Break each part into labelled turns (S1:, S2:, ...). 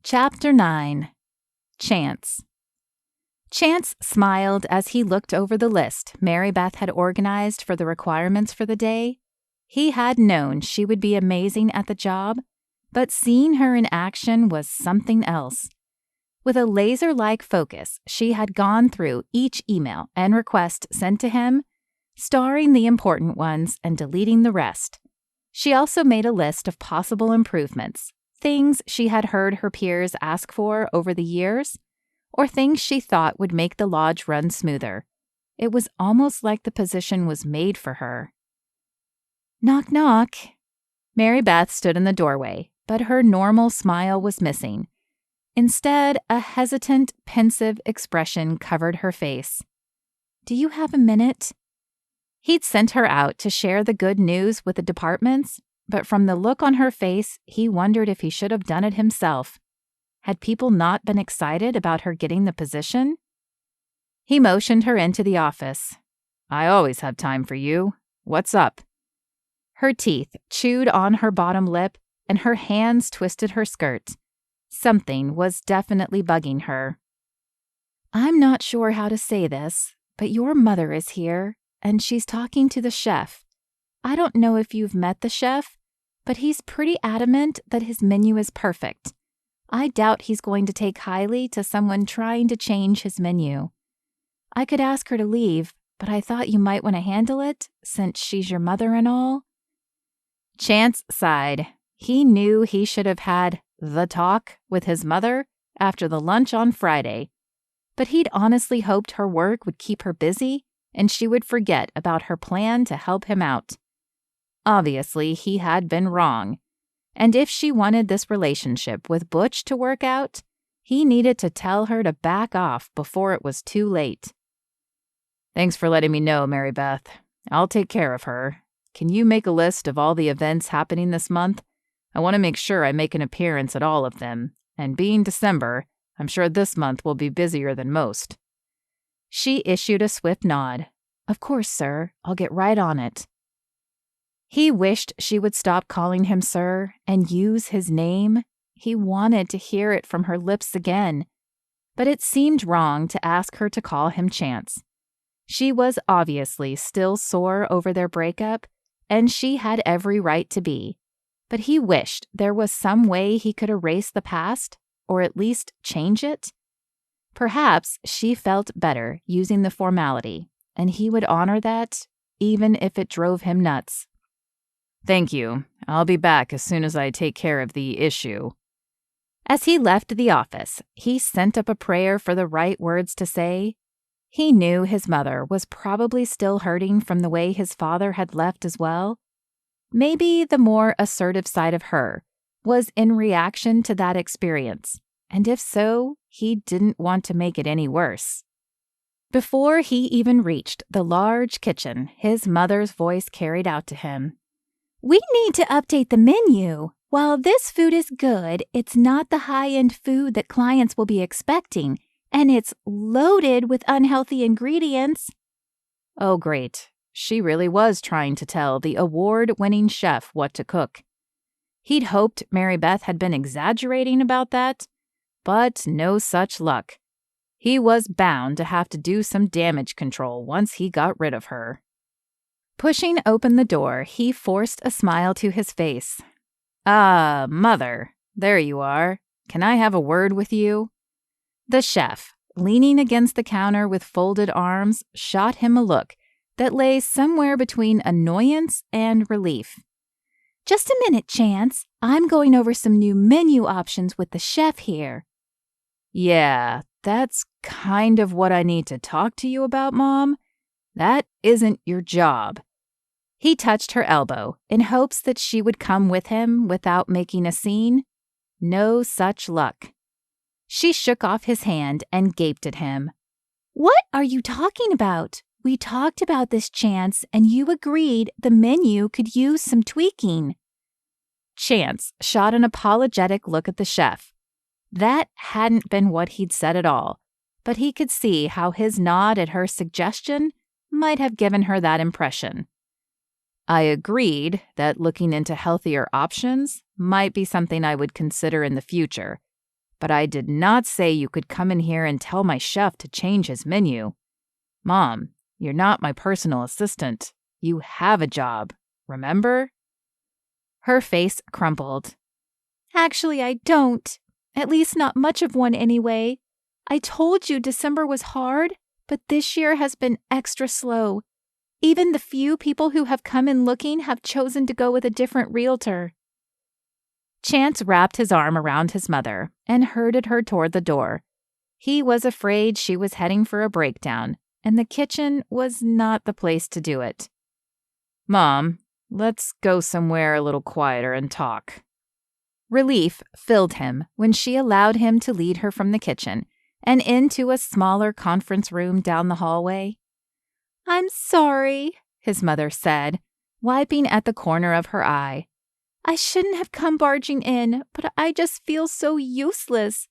S1: Chapter 9. Chance. Chance smiled as he looked over the list Merribeth had organized for the requirements for the day. He had known she would be amazing at the job, but seeing her in action was something else. With a laser-like focus, she had gone through each email and request sent to him, starring the important ones and deleting the rest. She also made a list of possible improvements, things she had heard her peers ask for over the years, or things she thought would make the lodge run smoother. It was almost like the position was made for her. Knock, knock. Merribeth stood in the doorway, but her normal smile was missing. Instead, a hesitant, pensive expression covered her face. "Do you have a minute?" He'd sent her out to share the good news with the departments, but from the look on her face, he wondered if he should have done it himself. Had people not been excited about her getting the position? He motioned her into the office. "I always have time for you. What's up?" Her teeth chewed on her bottom lip, and her hands twisted her skirt. Something was definitely bugging her. "I'm not sure how to say this, but your mother is here, and she's talking to the chef. I don't know if you've met the chef, but he's pretty adamant that his menu is perfect. I doubt he's going to take highly to someone trying to change his menu. I could ask her to leave, but I thought you might want to handle it, since she's your mother and all." Chance sighed. He knew he should have had the talk with his mother after the lunch on Friday, but he'd honestly hoped her work would keep her busy and she would forget about her plan to help him out. Obviously, he had been wrong, and if she wanted this relationship with Butch to work out, he needed to tell her to back off before it was too late. "Thanks for letting me know, Merribeth. I'll take care of her. Can you make a list of all the events happening this month? I want to make sure I make an appearance at all of them, and being December, I'm sure this month will be busier than most." She issued a swift nod. "Of course, sir. I'll get right on it." He wished she would stop calling him sir and use his name. He wanted to hear it from her lips again, but it seemed wrong to ask her to call him Chance. She was obviously still sore over their breakup, and she had every right to be. But he wished there was some way he could erase the past, or at least change it. Perhaps she felt better using the formality, and he would honor that, even if it drove him nuts. "Thank you. I'll be back as soon as I take care of the issue." As he left the office, he sent up a prayer for the right words to say. He knew his mother was probably still hurting from the way his father had left as well. Maybe the more assertive side of her was in reaction to that experience, and if so, he didn't want to make it any worse. Before he even reached the large kitchen, his mother's voice carried out to him. "We need to update the menu. While this food is good, it's not the high-end food that clients will be expecting, and it's loaded with unhealthy ingredients." Oh, great. She really was trying to tell the award-winning chef what to cook. He'd hoped Merribeth had been exaggerating about that, but no such luck. He was bound to have to do some damage control once he got rid of her. Pushing open the door, he forced a smile to his face. "Ah, Mother, there you are. Can I have a word with you?" The chef, leaning against the counter with folded arms, shot him a look that lay somewhere between annoyance and relief. "Just a minute, Chance. I'm going over some new menu options with the chef here." "Yeah, that's kind of what I need to talk to you about, Mom. That isn't your job." He touched her elbow in hopes that she would come with him without making a scene. No such luck. She shook off his hand and gaped at him. "What are you talking about? We talked about this, Chance, and you agreed the menu could use some tweaking." Chance shot an apologetic look at the chef. That hadn't been what he'd said at all, but he could see how his nod at her suggestion might have given her that impression. "I agreed that looking into healthier options might be something I would consider in the future, but I did not say you could come in here and tell my chef to change his menu. Mom, you're not my personal assistant. You have a job, remember?" Her face crumpled.
S2: "Actually, I don't. At least not much of one anyway. I told you December was hard, but this year has been extra slow. Even the few people who have come in looking have chosen to go with a different realtor."
S1: Chance wrapped his arm around his mother and herded her toward the door. He was afraid she was heading for a breakdown, and the kitchen was not the place to do it. "Mom, let's go somewhere a little quieter and talk." Relief filled him when she allowed him to lead her from the kitchen and into a smaller conference room down the hallway.
S2: "I'm sorry,"
S1: his mother said, wiping at the corner of her eye.
S2: "I shouldn't have come barging in, but I just feel so useless.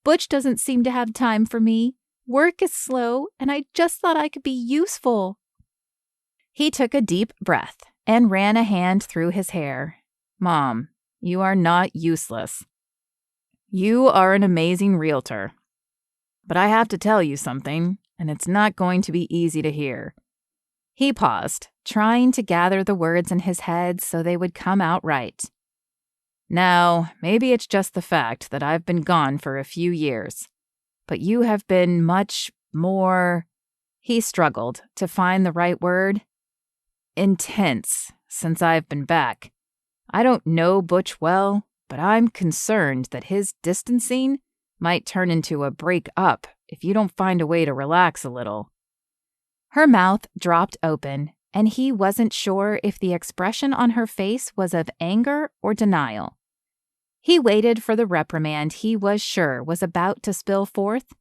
S2: Butch doesn't seem to have time for me. Work is slow, and I just thought I could be useful."
S1: He took a deep breath and ran a hand through his hair. "Mom, you are not useless. You are an amazing realtor. But I have to tell you something, and it's not going to be easy to hear." He paused, trying to gather the words in his head so they would come out right. "Now, maybe it's just the fact that I've been gone for a few years, but you have been much more," he struggled to find the right word, "intense since I've been back. I don't know Butch well, but I'm concerned that his distancing might turn into a break-up if you don't find a way to relax a little." Her mouth dropped open, and he wasn't sure if the expression on her face was of anger or denial. He waited for the reprimand he was sure was about to spill forth,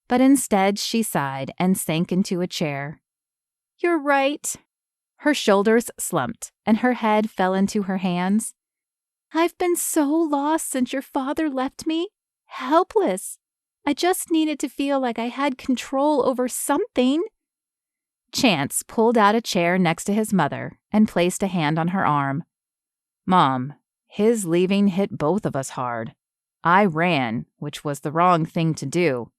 S1: but instead she sighed and sank into a chair.
S2: "You're right."
S1: Her shoulders slumped, and her head fell into her hands.
S2: "I've been so lost since your father left me. Helpless. I just needed to feel like I had control over something."
S1: Chance pulled out a chair next to his mother and placed a hand on her arm. "Mom, his leaving hit both of us hard. I ran, which was the wrong thing to do,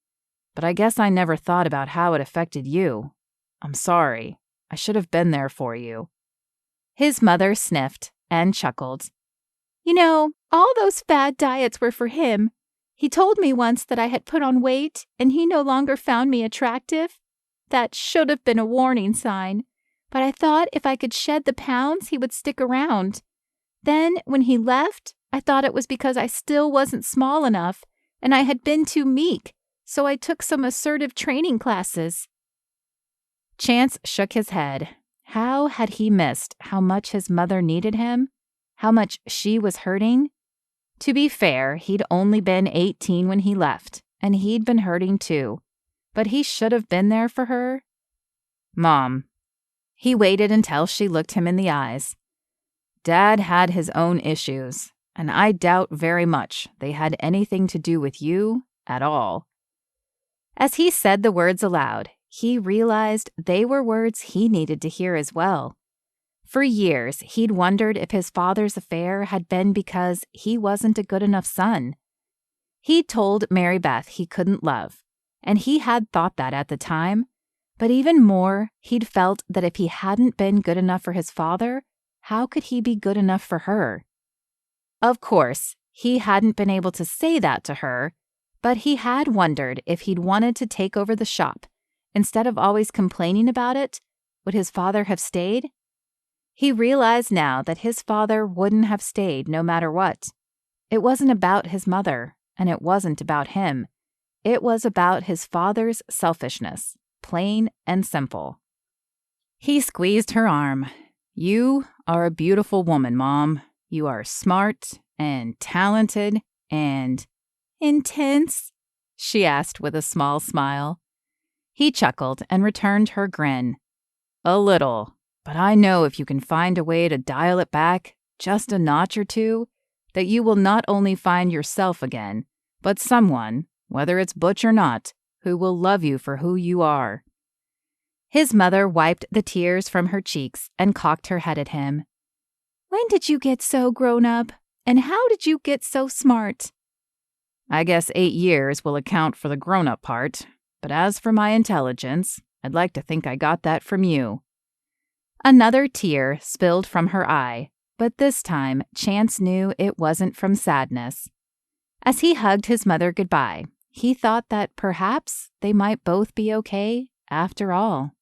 S1: but I guess I never thought about how it affected you. I'm sorry. I should have been there for you." His mother sniffed and chuckled.
S2: "You know, all those fad diets were for him. He told me once that I had put on weight and he no longer found me attractive. That should have been a warning sign, but I thought if I could shed the pounds, he would stick around. Then, when he left, I thought it was because I still wasn't small enough and I had been too meek, so I took some assertive training classes."
S1: Chance shook his head. How had he missed how much his mother needed him? How much she was hurting? To be fair, he'd only been 18 when he left, and he'd been hurting too. But he should have been there for her. "Mom." He waited until she looked him in the eyes. "Dad had his own issues, and I doubt very much they had anything to do with you at all." As he said the words aloud, he realized they were words he needed to hear as well. For years, he'd wondered if his father's affair had been because he wasn't a good enough son. He'd told Merribeth he couldn't love, and he had thought that at the time, but even more, he'd felt that if he hadn't been good enough for his father, how could he be good enough for her? Of course, he hadn't been able to say that to her, but he had wondered if he'd wanted to take over the shop. Instead of always complaining about it, would his father have stayed? He realized now that his father wouldn't have stayed no matter what. It wasn't about his mother, and it wasn't about him. It was about his father's selfishness, plain and simple. He squeezed her arm. "You are a beautiful woman, Mom. You are smart and talented and—"
S2: "Intense?"
S1: she asked with a small smile. He chuckled and returned her grin. "A little, but I know if you can find a way to dial it back just a notch or two, that you will not only find yourself again, but someone, whether it's Butch or not, who will love you for who you are." His mother wiped the tears from her cheeks and cocked her head at him.
S2: "When did you get so grown up? And how did you get so smart?"
S1: I guess 8 years will account for the grown-up part, but as for my intelligence, I'd like to think I got that from you."
S2: Another tear spilled from her eye, but this time Chance knew it wasn't from sadness. As he hugged his mother goodbye, he thought that perhaps they might both be okay after all.